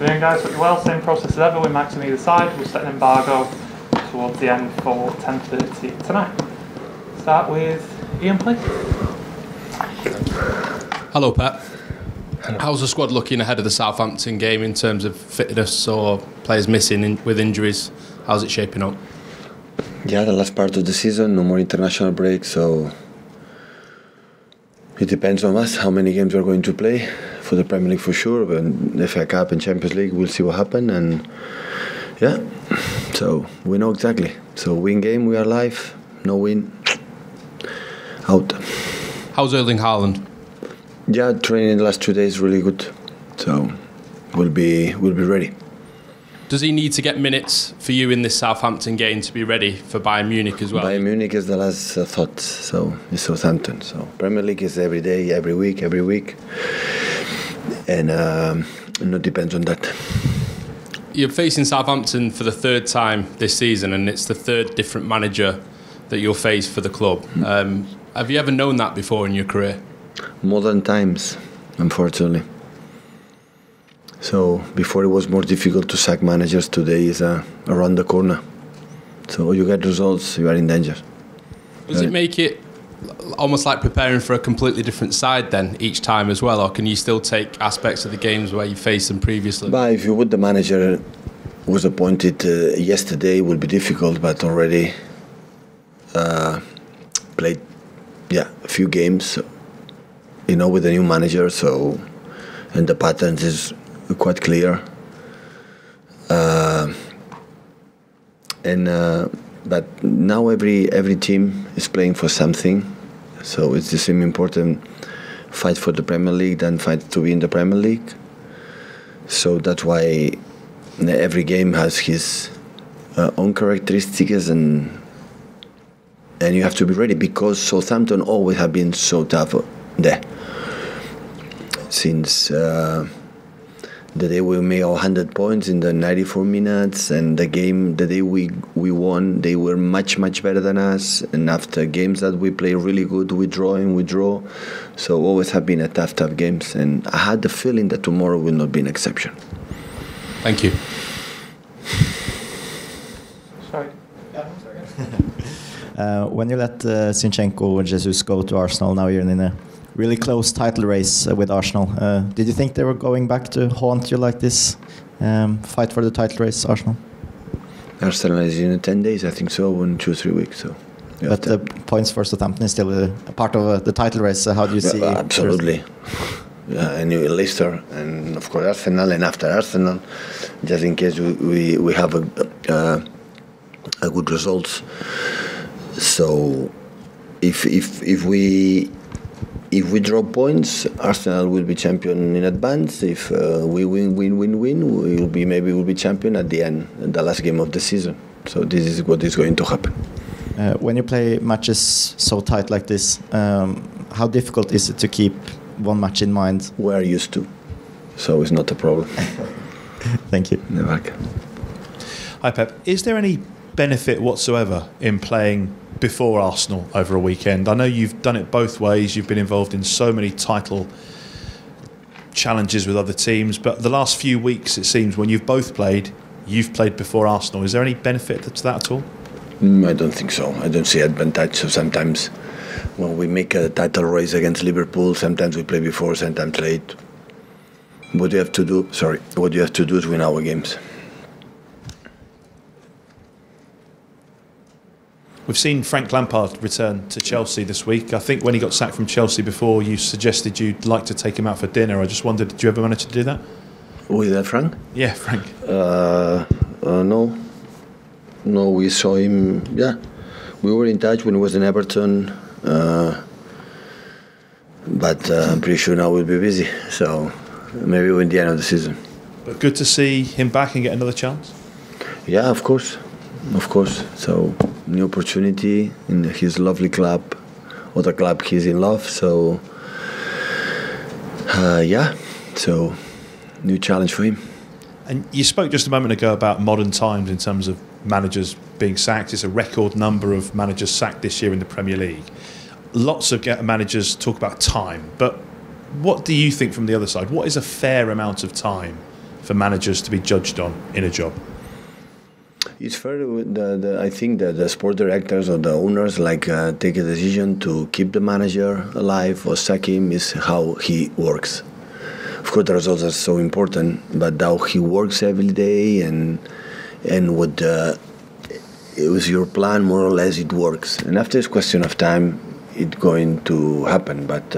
Doing guys, hope you're well. Same process as ever with Max on either side. We'll set an embargo towards the end for 10:30 tonight. Start with Ian, please. Hello, Pep. Hello. How's the squad looking ahead of the Southampton game in terms of fitness or players missing with injuries? How's it shaping up? Yeah, the last part of the season, no more international break, so it depends on us how many games we're going to play. For the Premier League for sure, but the FA Cup and Champions League, we'll see what happens. And yeah, so we know exactly. So win game, we are live. No win, out. How's Erling Haaland? Yeah, training the last 2 days really good. So we'll be ready. Does he need to get minutes for you in this Southampton game to be ready for Bayern Munich as well? Bayern Munich is the last thought, so it's Southampton. So Premier League is every day, every week. And it depends on that. You're facing Southampton for the third time this season, and it's the third different manager that you'll face for the club. Have you ever known that before in your career? More than times, unfortunately. So before it was more difficult to sack managers, today is around the corner. So you get results, you are in danger. Does it make it almost like preparing for a completely different side then each time as well, or can you still take aspects of the games where you faced them previously? But if you would, the manager was appointed yesterday, it would be difficult, but already played a few games, with the new manager, so, and the patterns is quite clear. But now every team is playing for something, so it's the same important fight for the Premier League than fight to be in the Premier League. So that's why every game has his own characteristics, and you have to be ready, because Southampton always have been so tough there since the day we made 100 points in the 94 minutes, and the day we won, they were much better than us. And after games that we play really good, we draw. So always have been a tough games, and I had the feeling that tomorrow will not be an exception. Thank you. Sorry. When you let Zinchenko or Jesus go to Arsenal, now you're in a really close title race with Arsenal. Did you think they were going back to haunt you like this? Fight for the title race, Arsenal? Arsenal is in 10 days, I think so, in 2-3 weeks. So, but the points for Southampton is still a part of the title race. How do you see? Absolutely. And Leicester, and of course Arsenal, and after Arsenal, just in case we have a good results. So if we drop points, Arsenal will be champion in advance. If we win, we'll be champion at the end, the last game of the season. So this is what is going to happen. When you play matches so tight like this, how difficult is it to keep one match in mind? We are used to, so it's not a problem. Thank you. You're welcome. Hi Pep, is there any benefit whatsoever in playing before Arsenal over a weekend? I know you've done it both ways. You've been involved in so many title challenges with other teams, but the last few weeks, it seems, when you've played before Arsenal. Is there any benefit to that at all? I don't think so. I don't see advantage. So sometimes when we make a title race against Liverpool, sometimes we play before, sometimes late. What you have to do is win our games. We've seen Frank Lampard return to Chelsea this week. I think when he got sacked from Chelsea before, you suggested you'd like to take him out for dinner. I just wondered, did you ever manage to do that? With Frank? Yeah, Frank. No, we saw him. Yeah, we were in touch when he was in Everton, but I'm pretty sure now we'll be busy. So maybe in the end of the season. But good to see him back and get another chance. Yeah, of course. So new opportunity in his lovely club, other club he's in love. So so new challenge for him. And you spoke just a moment ago about modern times in terms of managers being sacked. It's a record number of managers sacked this year in the Premier League. Lots of managers talk about time, but what do you think from the other side? What is a fair amount of time for managers to be judged on in a job? It's fair. I think that the sport directors or the owners take a decision to keep the manager alive or sack him is how he works. Of course, the results are so important, but how he works every day and what it was your plan, more or less, it works. And after it's question of time, it's going to happen. But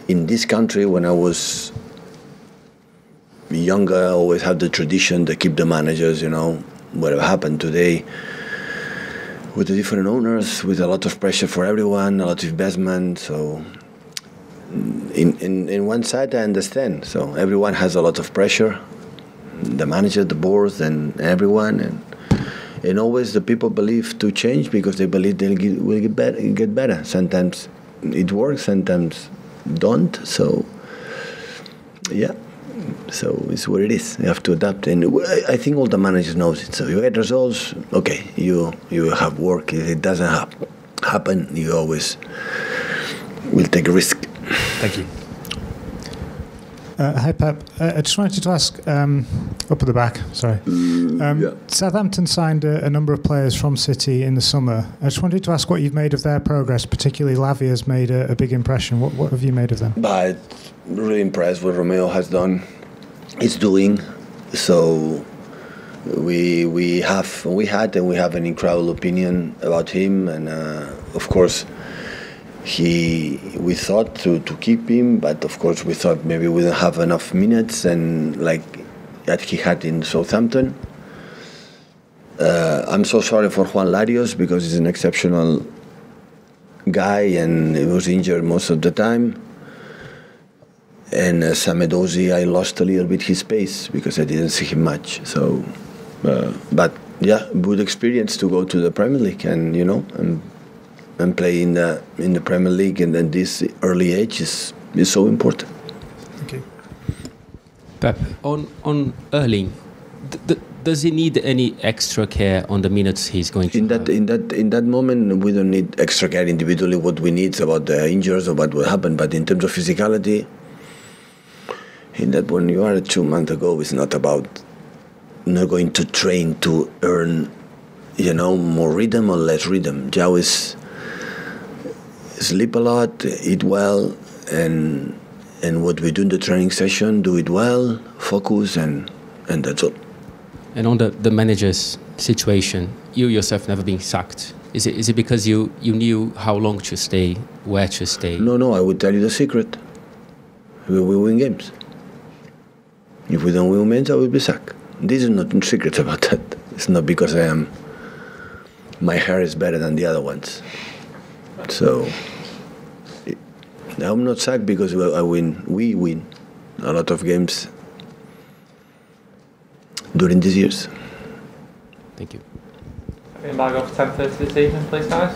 in this country, when I was younger, I always had the tradition to keep the managers, whatever happened today, with the different owners, with a lot of pressure for everyone, a lot of investment. So in one side, I understand. So everyone has a lot of pressure, the manager, the boards, and everyone. And always the people believe to change because they believe will get better. Sometimes it works, sometimes don't. So, yeah. So it's what it is. You have to adapt, and I think all the managers knows it. So you get results, okay. You have work. If it doesn't happen, you always will take a risk. Thank you. Hi Pep. I just wanted to ask, up at the back, sorry. Yeah. Southampton signed a number of players from City in the summer. I just wanted to ask what you've made of their progress, particularly Lavia's made a big impression. What have you made of them? But really impressed what Romeo has done. He's doing. So we have an incredible opinion about him, and of course we thought to keep him, but of course we thought maybe we didn't have enough minutes and that he had in Southampton. I'm so sorry for Juan Larios because he's an exceptional guy and he was injured most of the time. And Samedozi, I lost a little bit his pace because I didn't see him much. So, but yeah, good experience to go to the Premier League and play in the Premier League, and then this early age is so important. Thank you. Pep, on Erling, does he need any extra care on the minutes he's going to have? In that moment, we don't need extra care individually. What we need is about the injuries or what will happen. But in terms of physicality, in that when you are 2 months ago, it's not about not going to train to earn, more rhythm or less rhythm. Joe is sleep a lot, eat well, and what we do in the training session, do it well, focus, and that's all. And on the manager's situation, you yourself never been sacked. Is it because you knew how long to stay, where to stay? No, I will tell you the secret. We win games. If we don't win games, I will be sacked. This is not a secret about that. It's not because my hair is better than the other ones. So I'm not sacked because I win. We win a lot of games during these years. Thank you. Embargo for 10:30 this evening, please, guys.